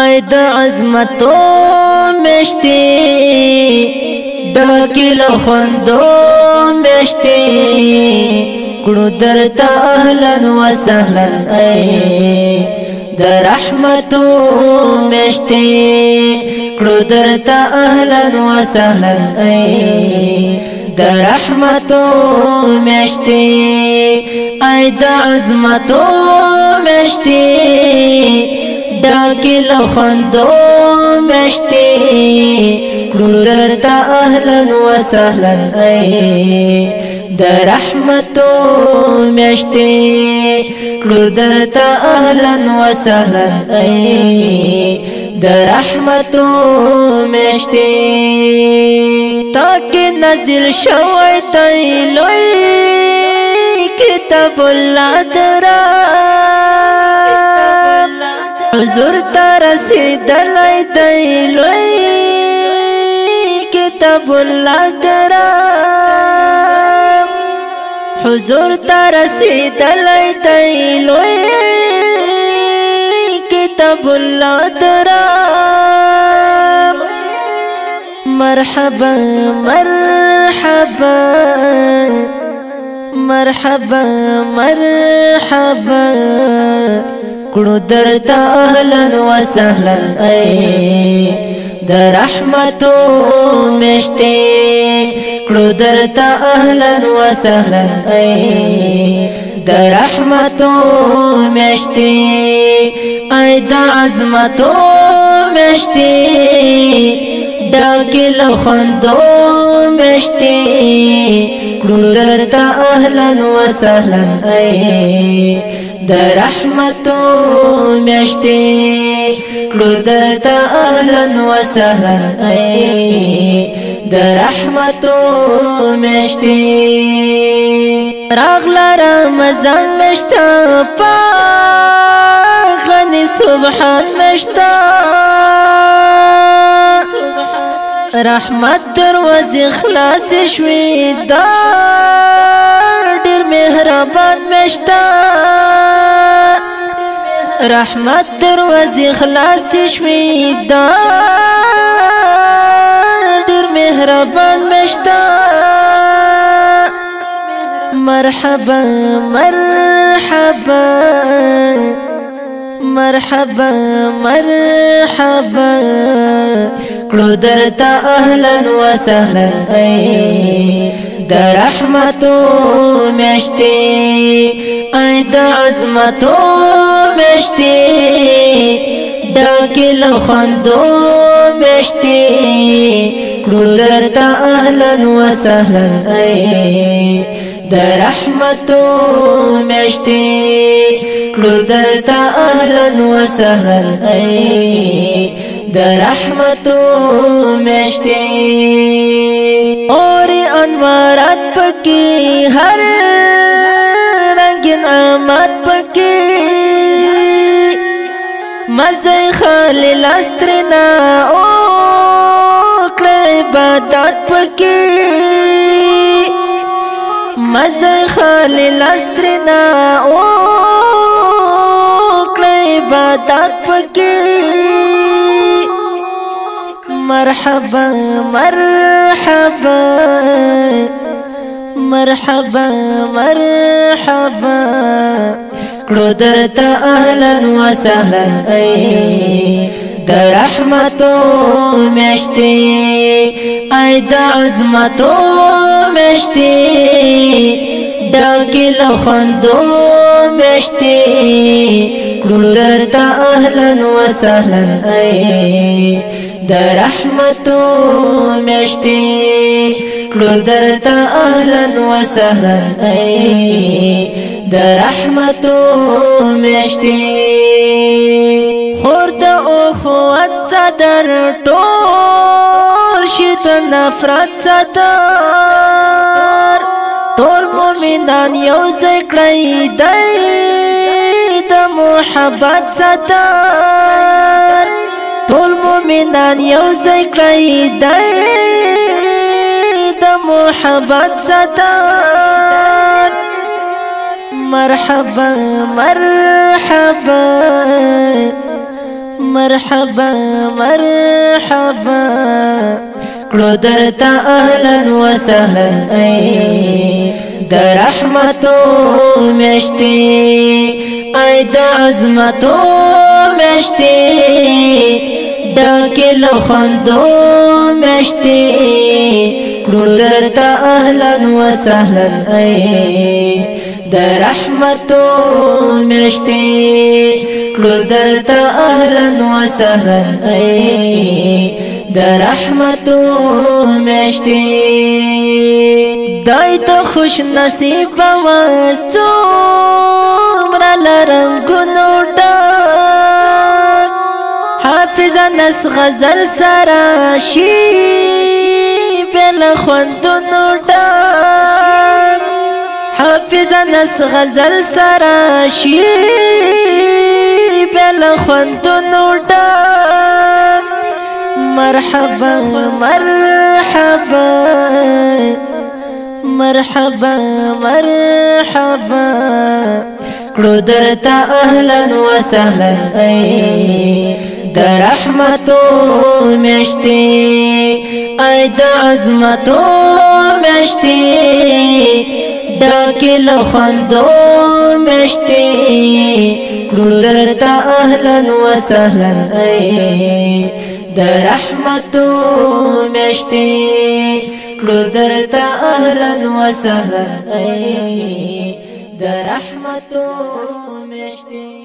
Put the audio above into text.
آی د عظمتو مشتی ډاکی له خوندو مشتی کړو درته اهلا وسهلا ای د رحمتو مشتی کړو درته اهلا وسهلا ای د رحمتو مشتی ای د عظمتو مشتی ډاکی له خوندو مشتی کړو درته اهلا وسهلا ای د رحمتو مشتی کړو درته اهلا وسهلا ای د رحمتو مشتی تاکي نازل شوی دی لوی کتاب الله درا حضور ته رسیدلی دی لوی کتاب الله درا حضور ته رسیدلی دی لوی کتاب الله درا مرحبا مرحبا مرحبا مرحبا کړو درته اهلا وسهلا ای د رحمتو مشتی کړو درته اهلا وسهلا ای د رحمتو مشتی ای د عظمتو مشتی ډاکی له خوندو مشتی کړو درته اهلا وسهلا ای د رحمتو مشتی کړو درته اهلا وسهلا ای د رحمتو مشتی راغله رمضان مشتا غنی سبحان مشتا رحمت دروازې خلاص شوي دا ډېر مهربان مشتا رحمت دروازې خلاص شوي دا ډېر مهربان مشتا مرحبا مرحبا مرحبا مرحبا کړو درته اهلا وسهلا ای د رحمتو مشتی ای د عظمتو مشتی ډاکی له خوندو مشتی کړو درته اهلا وسهلا ای د رحمتو مشتی کړو درته اهلا وسهلا ای د رحمتو مشتی اور انوارات پکی هر رنگ نعمت پکی مزه خلیل استرنا او کړه عبادت پکی مزه خلیل استرنا او کړه عبادت پکی مرحبا مرحبا مرحبا مرحبا کړو درته اهلا وسهلا ای د رحمتو مشتی ای د عظمتو مشتی ډاکی له خوندو مشتی کړو درته اهلا وسهلا ای د رحمتو مشتی کړو درته اهلا وسهلا ای د رحمتو مشتی خور د اخوت صدر ټول شي د نفرت صدر ټول مومنان یو ځای کړئ دی د محبت صدر ټول مومنان یو ځای کړئ دی د محبت صدر مرحبا مرحبا مرحبا مرحبا کړو درته اهلا وسهلا ای د رحمتو میشتي ای د عظمتو میشتي ډکه له خوندو میشتي کړو درته اهلا وسهلا ای د رحمتو میشتي کړو درته اهلا وسهلا ای د رحمتو میشتي دای ته خوش نصیب واستو مرا لرم ګنو ډک حافظ نس غزل سراشی بل خوندونو ډک حافظ نس غزل سراشی بل خوندونو ډک مرحبا مرحبا مرحبا مرحبا کړو درته اهلا وسهلا ای د رحمتو میشتي ای د عظمتو میشتي ډکه له خوندو میشتي کړو درته اهلا وسهلا ای د رحمتو میشتي کړو درته اهلا وسهلا ای د رحمتو میشتي